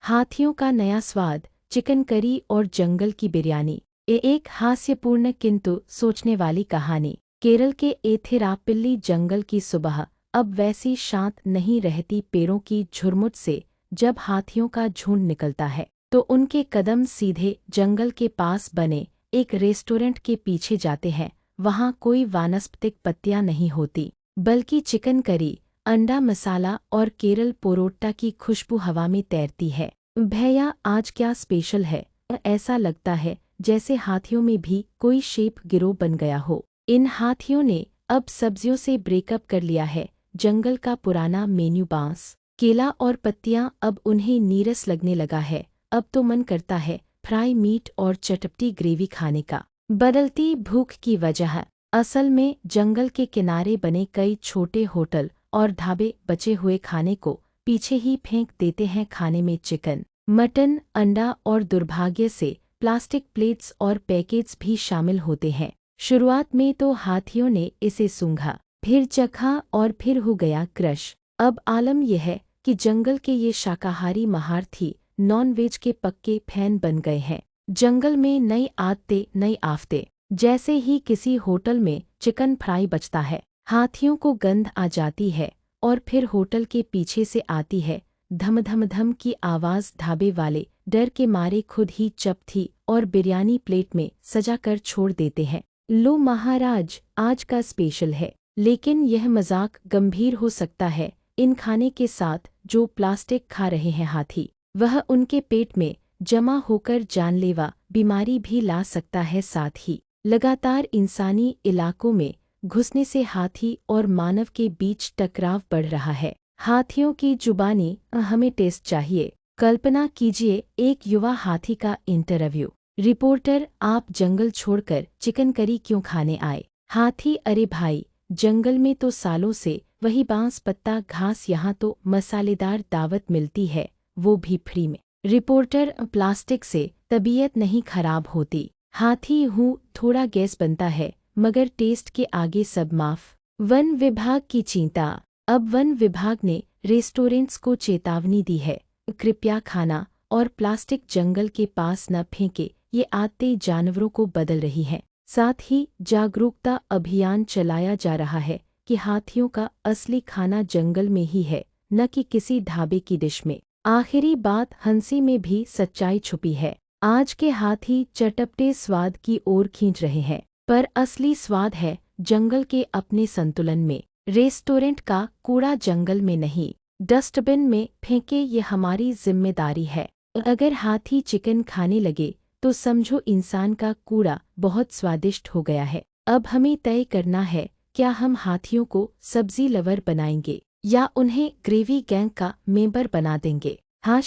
हाथियों का नया स्वाद, चिकन करी और जंगल की बिरयानी। ये एक हास्यपूर्ण किंतु सोचने वाली कहानी। केरल के एथिरापल्ली जंगल की सुबह अब वैसी शांत नहीं रहती। पेड़ों की झुरमुट से जब हाथियों का झुंड निकलता है तो उनके कदम सीधे जंगल के पास बने एक रेस्टोरेंट के पीछे जाते हैं। वहाँ कोई वानस्पतिक पत्तियाँ नहीं होती, बल्कि चिकन करी, अंडा मसाला और केरल पोरोट्टा की खुशबू हवा में तैरती है। भैया, आज क्या स्पेशल है? ऐसा लगता है जैसे हाथियों में भी कोई शेप गिरोह बन गया हो। इन हाथियों ने अब सब्जियों से ब्रेकअप कर लिया है। जंगल का पुराना मेन्यू बांस, केला और पत्तियां अब उन्हें नीरस लगने लगा है। अब तो मन करता है फ्राई मीट और चटपटी ग्रेवी खाने का। बदलती भूख की वजह। असल में जंगल के किनारे बने कई छोटे होटल और ढाबे बचे हुए खाने को पीछे ही फेंक देते हैं। खाने में चिकन, मटन, अंडा और दुर्भाग्य से प्लास्टिक प्लेट्स और पैकेट्स भी शामिल होते हैं। शुरुआत में तो हाथियों ने इसे सूंघा, फिर चखा और फिर हो गया क्रश। अब आलम यह है कि जंगल के ये शाकाहारी महारथी नॉन-वेज के पक्के फैन बन गए हैं। जंगल में नई आदतें, नई आफतें। जैसे ही किसी होटल में चिकन फ्राई बचता है, हाथियों को गंध आ जाती है और फिर होटल के पीछे से आती है धम धम धम की आवाज़। ढाबे वाले डर के मारे खुद ही चपथी और बिरयानी प्लेट में सजा कर छोड़ देते हैं। लो महाराज, आज का स्पेशल है। लेकिन यह मजाक गंभीर हो सकता है। इन खाने के साथ जो प्लास्टिक खा रहे हैं हाथी, वह उनके पेट में जमा होकर जानलेवा बीमारी भी ला सकता है। साथ ही लगातार इंसानी इलाकों में घुसने से हाथी और मानव के बीच टकराव बढ़ रहा है। हाथियों की जुबानी, हमें टेस्ट चाहिए। कल्पना कीजिए एक युवा हाथी का इंटरव्यू। रिपोर्टर, आप जंगल छोड़कर चिकन करी क्यों खाने आए? हाथी, अरे भाई, जंगल में तो सालों से वही बांस, पत्ता, घास, यहाँ तो मसालेदार दावत मिलती है, वो भी फ्री में। रिपोर्टर, प्लास्टिक से तबीयत नहीं खराब होती। हाथी, हूँ, थोड़ा गैस बनता है, मगर टेस्ट के आगे सब माफ। वन विभाग की चिंता। अब वन विभाग ने रेस्टोरेंट्स को चेतावनी दी है, कृपया खाना और प्लास्टिक जंगल के पास न फेंके। ये आदतें जानवरों को बदल रही हैं। साथ ही जागरूकता अभियान चलाया जा रहा है कि हाथियों का असली खाना जंगल में ही है, न कि किसी ढाबे की डिश में। आखिरी बात, हंसी में भी सच्चाई छुपी है। आज के हाथी चटपटे स्वाद की ओर खींच रहे हैं, पर असली स्वाद है जंगल के अपने संतुलन में। रेस्टोरेंट का कूड़ा जंगल में नहीं, डस्टबिन में फेंके, ये हमारी जिम्मेदारी है। अगर हाथी चिकन खाने लगे तो समझो इंसान का कूड़ा बहुत स्वादिष्ट हो गया है। अब हमें तय करना है, क्या हम हाथियों को सब्जी लवर बनाएंगे या उन्हें ग्रेवी गैंग का मेंबर बना देंगे।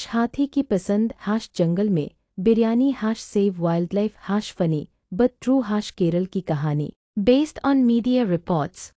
हाथी की पसंद, जंगल में biryani, save wild life, funny but true, Kerala की कहानी। Based on media reports.